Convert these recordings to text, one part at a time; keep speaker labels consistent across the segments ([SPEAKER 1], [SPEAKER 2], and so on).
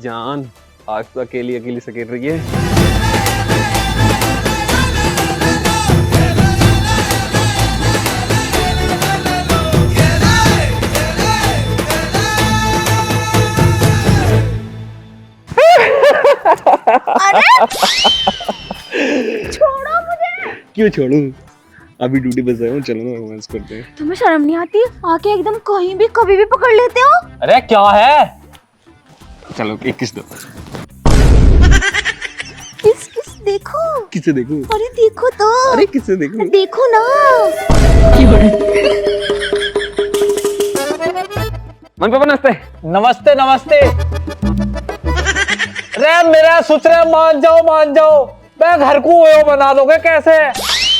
[SPEAKER 1] जान, आज तो अकेली अकेली सकेत रही है।
[SPEAKER 2] अरे छोड़ो मुझे।
[SPEAKER 1] क्यों छोड़ूं? अभी ड्यूटी पे हूँ, चलो ना रोमांस करते हैं।
[SPEAKER 2] तुम्हें शर्म नहीं आती? आके एकदम कहीं भी कभी भी पकड़ लेते हो।
[SPEAKER 3] अरे क्या है?
[SPEAKER 1] चलो एक किस दो।
[SPEAKER 2] किस किस देखो।
[SPEAKER 1] किसे देखूं?
[SPEAKER 2] अरे देखो तो।
[SPEAKER 1] अरे किसे देखूं?
[SPEAKER 2] देखो ना।
[SPEAKER 1] मन पापा नमस्ते।
[SPEAKER 3] नमस्ते नमस्ते। अरे मेरा सुचरे मान जाओ। मैं घर को वो बना दोगे कैसे?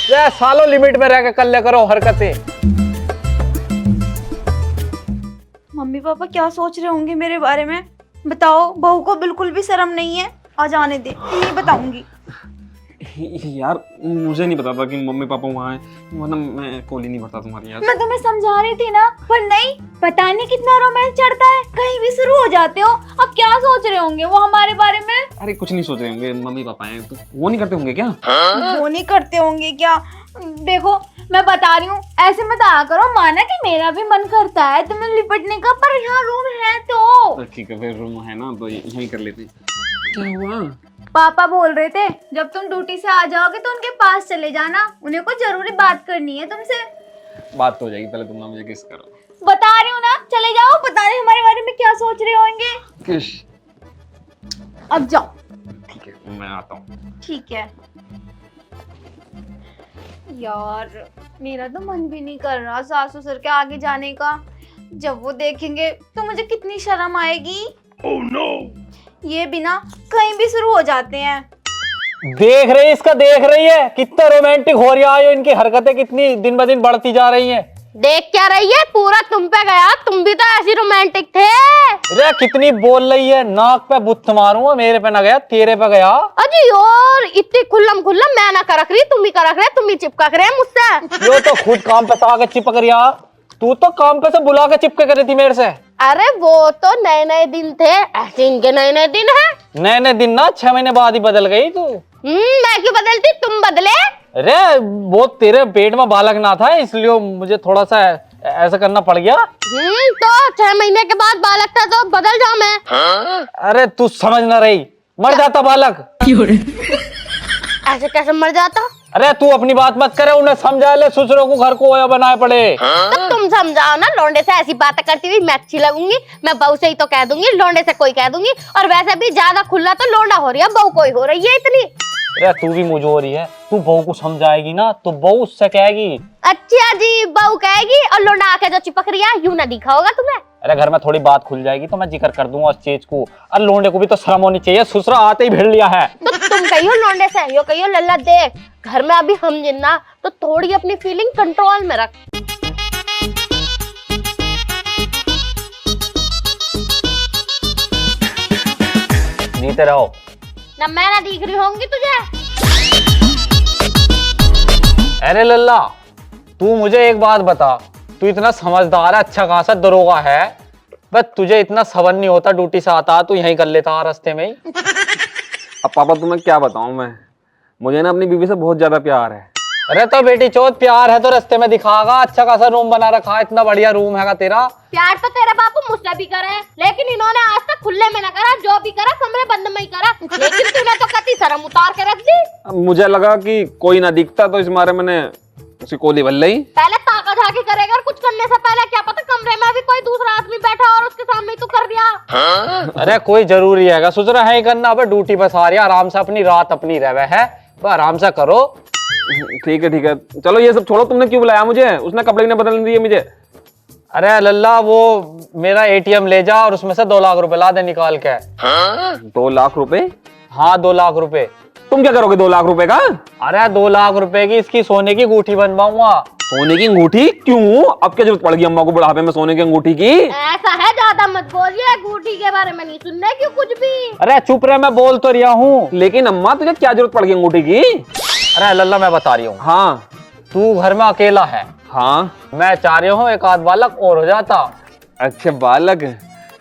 [SPEAKER 3] रे सालों लिमिट में रह के कर ले करो हरकतें।
[SPEAKER 2] मम्मी पापा क्या सोच रहे होंगे मेरे बारे में? बताओ, बहू को बिल्कुल भी शर्म नहीं है। आ जाने दे, नहीं बताऊंगी।
[SPEAKER 1] यार मुझे नहीं पता था कि मम्मी पापा वहाँ हैं, वरना मैं कॉल ही नहीं भरता तुम्हारी। यार
[SPEAKER 2] मैं तुम्हें समझा रही थी ना, पर नहीं। पता नहीं कितना रोमांस चढ़ता है, कहीं भी शुरू हो जाते हो। अब क्या सोच रहे होंगे वो हमारे बारे में?
[SPEAKER 1] अरे कुछ नहीं सोच रहे होंगे, मम्मी पापा हैं तो वो नहीं करते होंगे क्या?
[SPEAKER 2] वो नहीं करते होंगे क्या? देखो मैं बता रही हूँ, ऐसे मत आया करो। माना कि मेरा भी मन करता है तुम्हें लिपटने का, पर यहाँ रूम है तो
[SPEAKER 1] ठीक है, फिर रूम है ना तो यहीं कर लेते हैं। क्या हुआ?
[SPEAKER 2] पापा बोल रहे थे जब तुम ड्यूटी से आ जाओगे तो उनके पास चले जाना, उन्हें कोई जरूरी बात करनी है तुमसे।
[SPEAKER 1] बात तो हो जाएगी, पहले तुम ना मुझे किस करो।
[SPEAKER 2] बता रही हूँ ना, चले जाओ। पता नहीं हमारे बारे में क्या सोच रहे होंगे।
[SPEAKER 1] किस?
[SPEAKER 2] अब जाओ।
[SPEAKER 1] ठीक है मैं आता हूँ।
[SPEAKER 2] ठीक है। यार मेरा तो मन भी नहीं कर रहा सास ससुर के आगे जाने का। जब वो देखेंगे तो मुझे कितनी शर्म आएगी।
[SPEAKER 1] Oh no!
[SPEAKER 2] ये बिना कहीं भी शुरू हो जाते हैं।
[SPEAKER 3] देख रही है कितना रोमांटिक हो रहा है। इनकी हरकतें कितनी दिन ब दिन बढ़ती जा रही हैं।
[SPEAKER 4] देख क्या रही है? पूरा तुम पे गया। तुम भी तो ऐसी रोमांटिक थे।
[SPEAKER 3] अरे कितनी बोल रही है, नाक पे बुत्थ मारूंगा। मेरे पे ना गया, तेरे पे गया।
[SPEAKER 4] अजी और इतनी खुल्लम मैं ना करक रही, तुम ही करक रहे, तुम ही चिपक रहे मुझसे।
[SPEAKER 3] यो तो खुद काम पे आके चिपक रहा। तू तो काम पे से बुला के चिपके कर रही थी मेरे से।
[SPEAKER 4] अरे वो तो नए नए दिन थे, ऐसे इनके नए नए दिन है।
[SPEAKER 3] नए दिन ना 6 महीने बाद ही बदल गई तू।
[SPEAKER 4] मैं क्यों बदलती, तुम बदले।
[SPEAKER 3] अरे वो तेरे पेट में बालक ना था, इसलिए मुझे थोड़ा सा ऐसा करना पड़ गया।
[SPEAKER 4] तो 6 महीने के बाद बालक था तो बदल जाऊं मैं?
[SPEAKER 3] अरे तू समझ ना रही, मर जाता बालक।
[SPEAKER 4] ऐसे कैसे मर जाता?
[SPEAKER 3] अरे तू अपनी बात मत करे, उन्हें समझा ले। ससुरों को घर को बनाए पड़े।
[SPEAKER 4] तो तुम समझाओ ना। लौंडे से ऐसी बातें करती हुई मैं अच्छी लगूंगी? मैं बहू से ही तो कह दूंगी, लौंडे से कोई कह दूंगी। और वैसे भी ज्यादा खुला तो लौंडा हो रही है, बहू कोई हो रही है इतनी।
[SPEAKER 3] अरे तू भी मुझे हो रही है। तू बहू को समझाएगी ना तो बहू उससे कहेगी।
[SPEAKER 4] अच्छा जी, बहू कहेगी और लौंडा आके जो चिपक रही है, यूं ना दिखा होगा तुम्हें।
[SPEAKER 3] अरे घर में थोड़ी बात खुल जाएगी तो मैं जिक्र कर दूंगा उस चीज को। अरे लोंडे को भी तो शर्म होनी चाहिए, ससुरा आते ही भिड़ लिया है।
[SPEAKER 4] तो तुम कहियो लौंडे से, यो कहियो लल्ला देख घर में अभी हम जिन्ना, तो थोड़ी अपनी फीलिंग कंट्रोल में रख।
[SPEAKER 3] जीते रहो
[SPEAKER 4] ना मैं ना दिख रही होंगी तुझे।
[SPEAKER 3] अरे लल्ला, तू मुझे एक बात बता। तू इतना समझदार है, अच्छा खासा दरोगा है, बस तुझे इतना सबर नहीं होता ड्यूटी से आता तू यहीं कर लेता रास्ते में ही।
[SPEAKER 1] अब पापा तुम्हें क्या बताऊं मैं, मुझे ना अपनी बीवी से बहुत ज्यादा प्यार है।
[SPEAKER 3] अरे तो बेटी चौथ प्यार है तो रास्ते में दिखागा। अच्छा खासा रूम बना रखा है, इतना बढ़िया रूम है तेरा।
[SPEAKER 4] प्यार तो तेरे बापू मुझसे भी करे, लेकिन इन्होंने आज तक खुले में ना करा। जो भी करा कमरे बंद में ही करा। लेकिन तूने तो कति शर्म उतार के रख दी।
[SPEAKER 1] अब मुझे लगा कि कोई ना दिखता तो इस मारे मैंने उसी कोली बल ली।
[SPEAKER 4] पहले ताका झाकी करेगा और कुछ करने से पहले क्या पता कमरे में भी कोई दूसरा आदमी बैठा और उसके सामने ही तू कर दिया।
[SPEAKER 3] अरे कोई जरूरी है सोच रहा है करना। अब ड्यूटी बस आ रही है, आराम से अपनी रात अपनी रहे है, आराम से करो।
[SPEAKER 1] ठीक है चलो ये सब छोड़ो। तुमने क्यों बुलाया मुझे? उसने कपड़े नहीं बदलने दिए मुझे।
[SPEAKER 3] अरे लल्ला, वो मेरा एटीएम ले जा और उसमें से 2 लाख रुपए ला दे निकाल के।
[SPEAKER 1] 2 लाख रुपए?
[SPEAKER 3] हाँ 2 लाख रुपए।
[SPEAKER 1] तुम क्या करोगे 2 लाख रुपए का?
[SPEAKER 3] अरे 2 लाख रुपए की इसकी सोने की अंगूठी बनवाऊंगा।
[SPEAKER 1] सोने की अंगूठी? क्यों? अब क्या जरूरत पड़ गई अम्मा को बुढ़ापे में सोने की अंगूठी की?
[SPEAKER 4] ऐसा है, ज्यादा मत बोलिए। अंगूठी के बारे में नहीं सुनने क्यों कुछ भी।
[SPEAKER 3] अरे चुप रहे, मैं बोल तो रहा हूँ।
[SPEAKER 1] लेकिन अम्मा तुझे क्या जरूरत पड़ गई अंगूठी की?
[SPEAKER 3] अरे लल्ला मैं बता रही हूँ।
[SPEAKER 1] हाँ
[SPEAKER 3] तू घर में अकेला है।
[SPEAKER 1] हाँ
[SPEAKER 3] मैं चाह रही हूँ एक आध बालक और हो जाता।
[SPEAKER 1] अच्छा बालक।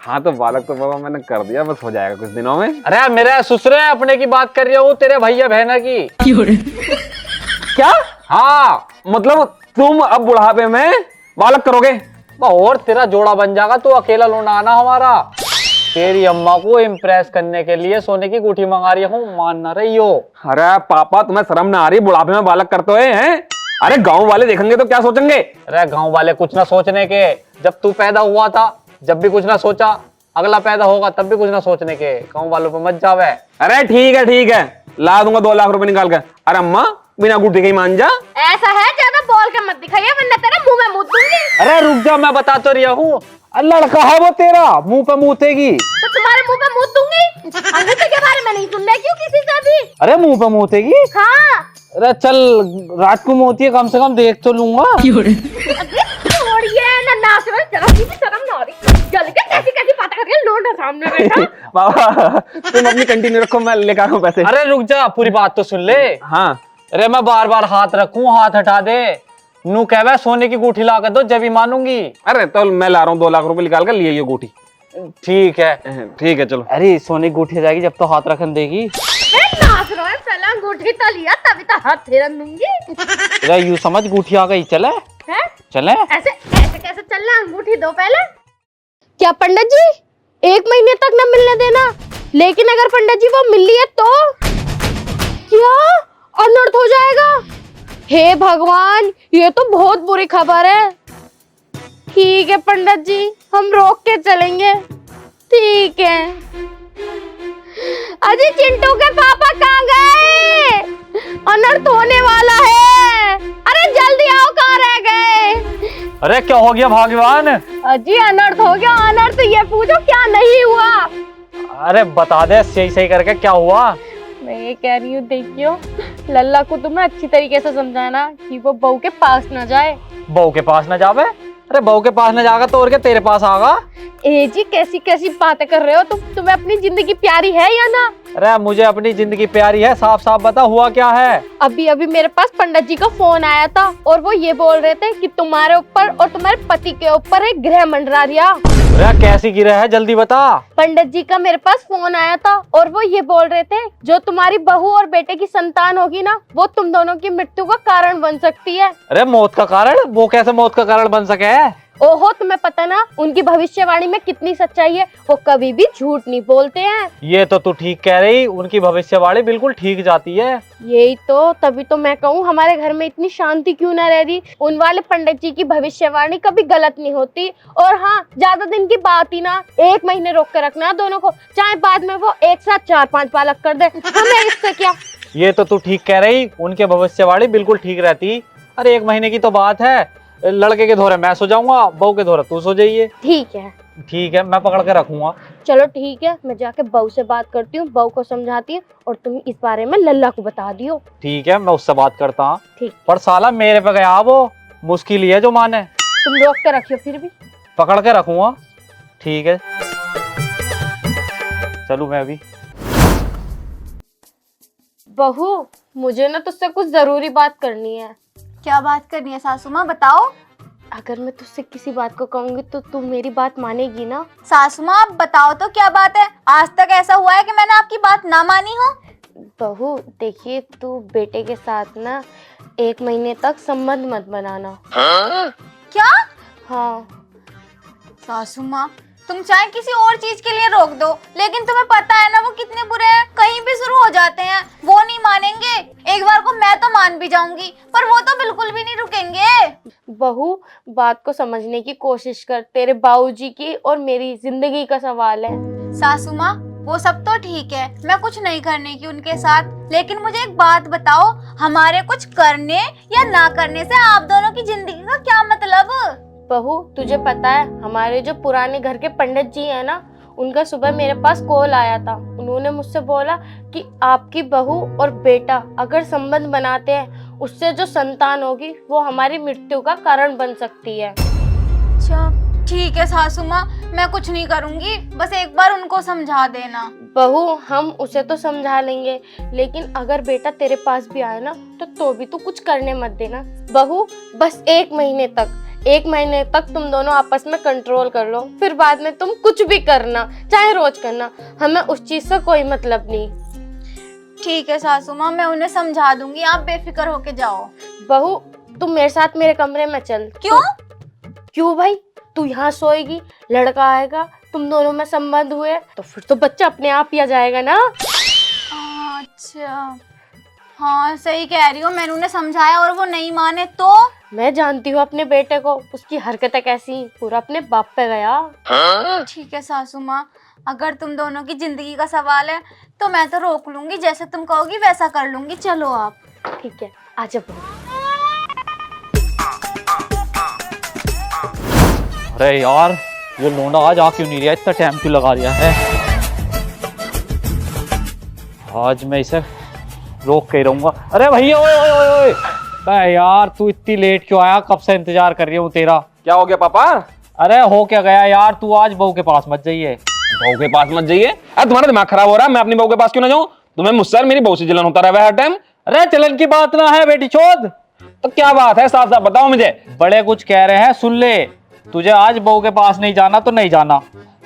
[SPEAKER 1] हाँ तो बालक तो बाबा मैंने कर दिया, बस हो जाएगा कुछ दिनों में।
[SPEAKER 3] अरे मेरे ससुरे अपने की बात कर रहा हूँ, तेरे भैया बहना की।
[SPEAKER 1] क्या? हाँ मतलब तुम अब बुढ़ापे में बालक करोगे?
[SPEAKER 3] और तेरा जोड़ा बन जाएगा, तू अकेला लोना आना हमारा। तेरी अम्मा को इम्प्रेस करने के लिए सोने की गुठी मंगा रही हूँ, मान ना रही हो।
[SPEAKER 1] अरे पापा तुम्हें शर्म ना आ रही, बुढ़ापे में बालक करते हुए हैं? अरे गांव वाले देखेंगे तो क्या सोचेंगे?
[SPEAKER 3] अरे गांव वाले कुछ ना सोचने के, जब तू पैदा हुआ था जब भी कुछ ना सोचा, अगला पैदा होगा तब भी कुछ ना सोचने के, गांव वालों पे मत जावे।
[SPEAKER 1] अरे ठीक है ला दूंगा 2 लाख रुपए निकाल कर। अरे अम्मा बिना गुटी के ही मान जा।
[SPEAKER 4] ऐसा है, ज्यादा बोल के मत दिखाइए वरना तेरे मुंह में मुत दूंगी।
[SPEAKER 3] अरे रुक जा, मैं बता तो रहा हूँ, लड़का है वो तेरा, मुंह पे मूतेगी।
[SPEAKER 4] तो तुम्हारे मुंह पे मुत दूंगी। अंगूठे के बारे में नहीं सुन रहे क्यों किसी से भी?
[SPEAKER 3] अरे मुंह पे मूतेगी?
[SPEAKER 4] हाँ।
[SPEAKER 3] अरे चल रात को मोती है, कम से कम देख तो लूंगा।
[SPEAKER 4] छोड़िए ना, नाच रहे जरा सी भी शर्म ना आ रही। जल के कैसी कैसी बातें कर रही है, लोंडा सामने बैठा।
[SPEAKER 1] बाबा तुम अपनी कंटिन्यू रखो, मैं लेकर आ रहा हूँ पैसे।
[SPEAKER 3] अरे रुक जा, पूरी बात तो सुन ले।
[SPEAKER 1] हाँ
[SPEAKER 3] अरे मैं बार बार हाथ रखूं, हाथ हटा दे, नू कहवे सोने की गुठी ला कर दो जब ही मानूंगी।
[SPEAKER 1] अरे तो मैं ला रहा हूँ 2 लाख रुपए निकाल कर, लिए ये गुठी।
[SPEAKER 3] ठीक है
[SPEAKER 1] चलो।
[SPEAKER 3] अरे सोने की गुठी जाएगी जब तो हाथ रखन देगी।
[SPEAKER 4] नाच रहा है, पहले अंगूठी तो लिया तभी तो हाथ फेरन दूंगी।
[SPEAKER 3] अरे यूं समझ गुठी आ गई, चले
[SPEAKER 4] हैं?
[SPEAKER 3] चले।
[SPEAKER 4] ऐसे ऐसे कैसे चल रहा? अंगूठी दो पहले। क्या पंडित जी 1 महीने तक न मिलने देना, लेकिन अगर पंडित जी वो मिल लिए तो क्या अनर्थ हो जाएगा? हे भगवान, ये तो बहुत बुरी खबर है। ठीक है पंडित जी, हम रोक के चलेंगे। ठीक है। अजी चिंटू के पापा कहाँ गए? अनर्थ होने वाला है। अरे जल्दी आओ, कहाँ रह गए?
[SPEAKER 3] अरे क्या हो गया भगवान?
[SPEAKER 4] अजी अनर्थ हो गया। अनर्थ ये पूछो क्या नहीं हुआ।
[SPEAKER 3] अरे बता दे सही सही करके क्या हुआ।
[SPEAKER 4] मैं ये कह रही हूँ, देखियो लल्ला को तुमने अच्छी तरीके से समझाना कि वो बहू के पास न जाए।
[SPEAKER 3] बहू के पास न जावे? अरे बहू के पास न जाएगा तो और क्या तेरे पास आगा?
[SPEAKER 4] ए जी कैसी कैसी बातें कर रहे हो तुम? तुम्हें अपनी जिंदगी प्यारी है या ना?
[SPEAKER 3] अरे मुझे अपनी जिंदगी प्यारी है, साफ साफ बता हुआ क्या है?
[SPEAKER 4] अभी अभी मेरे पास पंडित जी का फोन आया था और वो ये बोल रहे थे कि तुम्हारे ऊपर और तुम्हारे पति के ऊपर एक ग्रह मंडरा रहा।
[SPEAKER 3] अरे कैसी गिरा है, जल्दी बता।
[SPEAKER 4] पंडित जी का मेरे पास फोन आया था और वो ये बोल रहे थे जो तुम्हारी बहू और बेटे की संतान होगी ना, वो तुम दोनों की मृत्यु का कारण बन सकती है।
[SPEAKER 3] अरे मौत का कारण? वो कैसे मौत का कारण बन सके?
[SPEAKER 4] ओहो, तुम्हें पता ना उनकी भविष्यवाणी में कितनी सच्चाई है, वो कभी भी झूठ नहीं बोलते हैं।
[SPEAKER 3] ये तो तू ठीक कह रही, उनकी भविष्यवाणी बिल्कुल ठीक जाती है।
[SPEAKER 4] यही तो, तभी तो मैं कहूँ हमारे घर में इतनी शांति क्यों ना रह रही। उन वाले पंडित जी की भविष्यवाणी कभी गलत नहीं होती। और हाँ, ज्यादा दिन की बात ही ना, 1 महीने रोक के रखना दोनों को, चाहे बाद में वो एक साथ 4-5 बालक कर दे, हमें इससे क्या।
[SPEAKER 3] ये तो तू ठीक कह रही, उनके भविष्यवाणी बिल्कुल ठीक रहती। अरे 1 महीने की तो बात है, लड़के के धोरे मैं सो जाऊंगा, बहू के धोरे तू सो जाइए।
[SPEAKER 4] ठीक है।
[SPEAKER 3] ठीक है, मैं पकड़ के रखूंगा।
[SPEAKER 4] चलो ठीक है, मैं जाके बहू से बात करती हूँ, बहू को समझाती हूँ और तुम इस बारे में लल्ला को बता दियो।
[SPEAKER 3] ठीक है, मैं उससे बात करता हूँ।
[SPEAKER 4] ठीक।
[SPEAKER 3] पर साला मेरे पे गया, वो मुश्किल ही है जो माने।
[SPEAKER 4] तुम रोक के रखियो, फिर भी
[SPEAKER 3] पकड़ के रखूंगा। ठीक है, चलूं मैं अभी।
[SPEAKER 4] बहू, मुझे ना तुझसे कुछ जरूरी बात करनी है।
[SPEAKER 2] क्या बात करनी है सासू माँ, बताओ।
[SPEAKER 4] अगर मैं तुझसे किसी बात को कहूंगी तो तुम मेरी बात मानेगी ना?
[SPEAKER 2] सासू माँ आप बताओ तो क्या बात है? आज तक ऐसा हुआ है कि मैंने आपकी बात ना मानी हो?
[SPEAKER 4] बहू देखिए, तू बेटे के साथ ना 1 महीने तक संबंध मत बनाना।
[SPEAKER 2] क्या?
[SPEAKER 4] हाँ।
[SPEAKER 2] सासू माँ तुम चाहे किसी और चीज के लिए रोक दो, लेकिन तुम्हें पता है ना वो कितने बुरे हैं, कहीं भी शुरू हो जाते हैं, वो नहीं मानेंगे। एक बार को मैं तो मान भी जाऊंगी, पर वो तो बिल्कुल भी नहीं रुकेंगे।
[SPEAKER 4] बहू बात को समझने की कोशिश कर, तेरे बाबूजी की और मेरी जिंदगी का सवाल है।
[SPEAKER 2] सासू माँ वो सब तो ठीक है, मैं कुछ नहीं करने की उनके साथ, लेकिन मुझे एक बात बताओ, हमारे कुछ करने या ना करने से आप दोनों की जिंदगी का क्या मतलब?
[SPEAKER 4] बहू तुझे पता है, हमारे जो पुराने घर के पंडित जी है ना, उनका सुबह मेरे पास कॉल आया था। उन्होंने मुझसे बोला कि आपकी बहू और बेटा अगर संबंध बनाते हैं, उससे जो संतान होगी वो हमारी मृत्यु का कारण बन सकती है।
[SPEAKER 2] अच्छा ठीक है सासू माँ, मैं कुछ नहीं करूंगी, बस एक बार उनको समझा देना।
[SPEAKER 4] बहू हम उसे तो समझा लेंगे, लेकिन अगर बेटा तेरे पास भी आए ना तो भी तू कुछ करने मत देना। बहू बस 1 महीने तक, 1 महीने तक तुम दोनों आपस में कंट्रोल कर लो, फिर बाद में तुम कुछ भी करना, चाहे रोज करना, हमें उस चीज से कोई मतलब नहीं।
[SPEAKER 2] ठीक है सासू माँ, मैं उन्हें समझा दूंगी, आप बेफिक्र होके जाओ।
[SPEAKER 4] बहू तुम मेरे साथ मेरे कमरे में चल।
[SPEAKER 2] क्यों?
[SPEAKER 4] क्यों भाई, तू यहाँ सोएगी, लड़का आएगा, तुम दोनों में संबंध हुए तो फिर तो बच्चा अपने आप ही आ जाएगा ना।
[SPEAKER 2] अच्छा हाँ सही कह रही हो, मैंने उन्हें समझाया और वो नहीं माने तो?
[SPEAKER 4] मैं जानती हूँ अपने बेटे को, उसकी हरकतें कैसी, पूरा अपने बाप पे गया।
[SPEAKER 2] ठीक है सासू माँ, अगर तुम दोनों की जिंदगी का सवाल है तो मैं तो रोक लूंगी, जैसे तुम कहोगी वैसा कर लूंगी। चलो आप।
[SPEAKER 4] ठीक है आजा बहू।
[SPEAKER 3] अरे यार ये लोंडा आज आ क्यों नहीं रहा, इतना टाइम क्यों लगा दिया है। आज मैं इसे रोक के ही रहूंगा। अरे भैया ओए ओए ओए ओए, अरे यार तू इतनी लेट क्यों आया, कब से इंतजार कर रही हूँ तेरा।
[SPEAKER 1] क्या हो गया पापा?
[SPEAKER 3] अरे हो क्या गया यार, तू आज बहू के पास मत जाइए।
[SPEAKER 1] बहू के पास मत जाइए? अरे तुम्हारा दिमाग खराब हो रहा है, मैं अपनी बहू के पास क्यों ना जाऊं? तुम्हें मुझसे मेरी बहू से जलन होता रहा है हर टाइम।
[SPEAKER 3] अरे जलन की बात ना है बेटी चोद,
[SPEAKER 1] तो क्या बात है, साफ साफ बताओ मुझे।
[SPEAKER 3] बड़े कुछ कह रहे हैं, सुन ले। तुझे आज बहू के पास नहीं जाना तो नहीं जाना।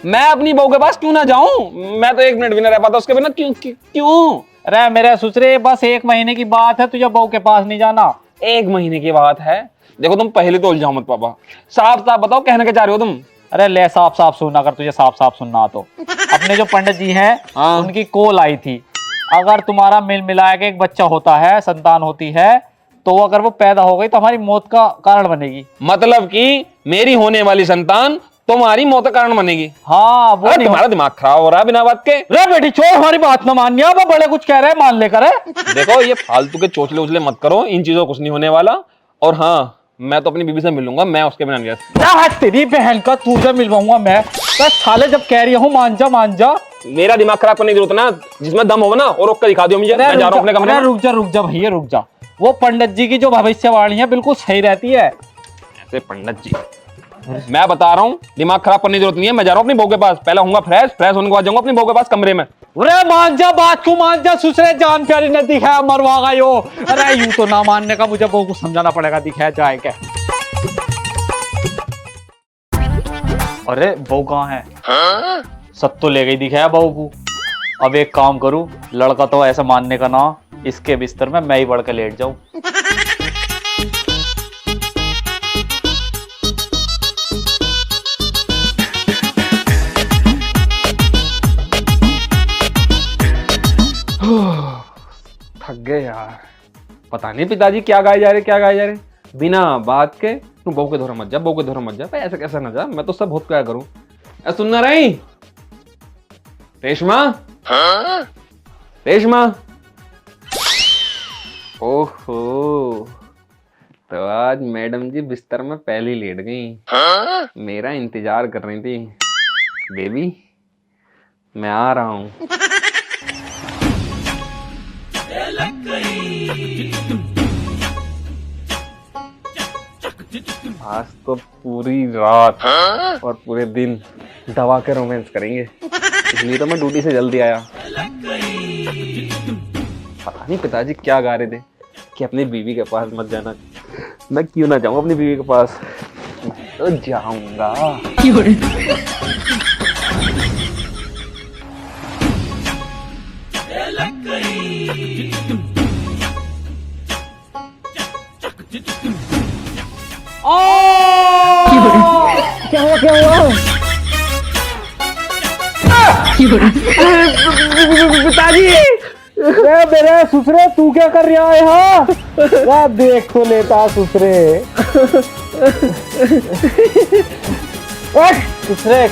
[SPEAKER 1] मैं अपनी बहू के पास क्यों ना जाऊं? मैं तो 1 मिनट भी ना रह पाता उसके बिना। क्यों?
[SPEAKER 3] अरे मेरे ससुरे, बस 1 महीने की बात है, तुझे बहू के पास नहीं जाना।
[SPEAKER 1] 1 महीने की बात है? देखो तुम पहले तो उलझाओ मत पापा, साफ साफ बताओ कहना क्या चाह रहे हो तुम।
[SPEAKER 3] अरे ले साफ साफ सुन, अगर तुझे साफ साफ सुनना तो अपने जो पंडित जी हैं
[SPEAKER 1] हाँ।
[SPEAKER 3] उनकी कॉल आई थी। अगर तुम्हारा मिल मिलाया के एक बच्चा होता है, संतान होती है, तो अगर वो पैदा हो गई तो हमारी मौत का कारण बनेगी।
[SPEAKER 1] मतलब कि मेरी होने वाली संतान तुम्हारी मौत का कारण बनेगी?
[SPEAKER 3] हाँ वो नहीं।
[SPEAKER 1] तुम्हारा दिमाग खराब हो रहा है बिना बात के।
[SPEAKER 3] रे बेटी छोड़, हमारी बात ना मानिए, वो बड़े कुछ कह रहे हैं, मान लेकर है।
[SPEAKER 1] देखो ये फालतू के चोचले उचले मत करो, इन चीजों कुछ नहीं होने वाला। और हाँ, मैं तो अपनी बीबी से मिलूंगा, मैं उसके बिना नहीं रह सकता।
[SPEAKER 3] तेरी बहन का तुझे मिलवाऊंगा मैं, बस साले जब कह रही हूँ मान जा मान जा।
[SPEAKER 1] मेरा दिमाग खराब करने की जरूरत ना, जिसमें दम होगा ना और रोक कर दिखा दियो मुझे। मैं जा रहा हूं अपने कमरे में।
[SPEAKER 3] रुक जा भैया रुक जा। वो पंडित जी की जो भविष्यवाणी है बिल्कुल सही रहती है।
[SPEAKER 1] ऐसे पंडित जी, मैं बता रहा हूँ दिमाग खराब करने की जरूरत नहीं है। मैं जा रहा हूँ अपनी बहू के पास, पहले होऊंगा फ्रेश होने के बाद जाऊंगा अपनी बहू के पास कमरे में।
[SPEAKER 3] अरे मान जा, बात को मान जा, सुसरे जान प्यारी ने दिखाया मरवागा यो। अरे यूं तो ना मानने का, मुझे बहू को समझाना पड़ेगा, दिखाया जाए क्या। अरे बहू कहाँ है? सब तो ले गई, दिखाया बहू को। अब एक काम करूं, लड़का तो ऐसा मानने का ना, इसके बिस्तर में मैं ही बढ़ के लेट जाऊं।
[SPEAKER 1] थक गए यार, पता नहीं पिताजी क्या गाए जा रहे बिना बात के। तू बहू के धोरा मत जा, बहू के धोरा मत जा। भाई ऐसा कैसा ना जा, मैं तो सब बहुत क्या करूं। सुनना रही रेशमा? रेशमा, ओहो, तो आज मैडम जी बिस्तर में पहले लेट गई, मेरा इंतजार कर रही थी। बेबी मैं आ रहा हूं। आज तो पूरी रात और पूरे दिन दबा के रोमांस करेंगे, इसलिए तो मैं ड्यूटी से जल्दी आया। पता नहीं पिताजी क्या गा रहे थे कि अपनी बीवी के पास मत जाना। मैं क्यों ना जाऊं अपनी बीवी के पास, मैं तो जाऊंगा। पिताजी,
[SPEAKER 3] मेरे ससुरे तू क्या कर रहा है यहाँ? देखो लेता ससुरे। ससुरे